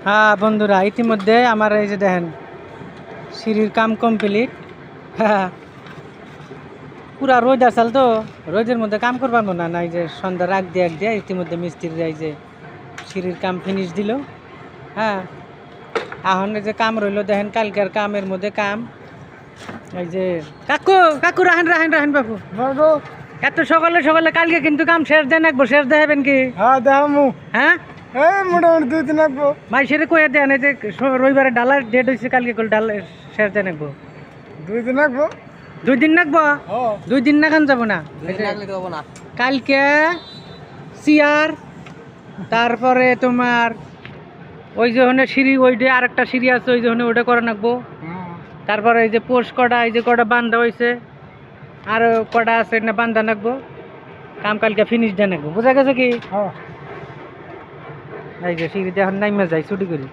হ্যাঁ বন্ধুরা, ইতিমধ্যে আমার এই যে দেখেন সিঁড়ির কাম কমপ্লিট। হ্যাঁ, পুরা রোদ আসাল তো, রোদের মধ্যে কাম করবার না না, এই যে সন্ধ্যা রাগ দিয়ে ইতিমধ্যে মিস্ত্রিরা এই যে সিঁড়ির কাম ফিনিশ দিল। হ্যাঁ, এখন এই যে কাম রইলো দেখেন, কালকের কামের মধ্যে কাম। এই যে কাকু কাকু রাহেন রাহেন রাহেন বাবু, এত সকালে সকালে কালকে কিন্তু কাম শেষ দেন একবো, শেষ দেখাবেন কি? হ্যাঁ দেখামু। হ্যাঁ, মোটামুটি 2 দিন লাগবো। মাইসেরে কয়ে দেন এই যে রবিবারে ডালার ডেট হয়েছে, কালকে কল ডাল শেষ দেন একবো। 2 দিন লাগবো। 2 দিন লাগবো? 2 দিন না কেন যাবো না? না। কালকে চেয়ার, তারপরে তোমার ওই যে ওখানে সিঁড়ি, ওই যে আর একটা সিঁড়ি আছে ওই যে ওখানে, ওটা করা লাগবো। তারপরে এই যে পোষ কটা, এই যে কটা বান্ধা হয়েছে, আর কটা আছে না বান্ধা লাগবো। কাম কালকে ফিনিশ দেন লাগবো, বুঝা গেছে কি? এই যে সিঁড়িতে এখন নাইমা যাই ছুটি করি।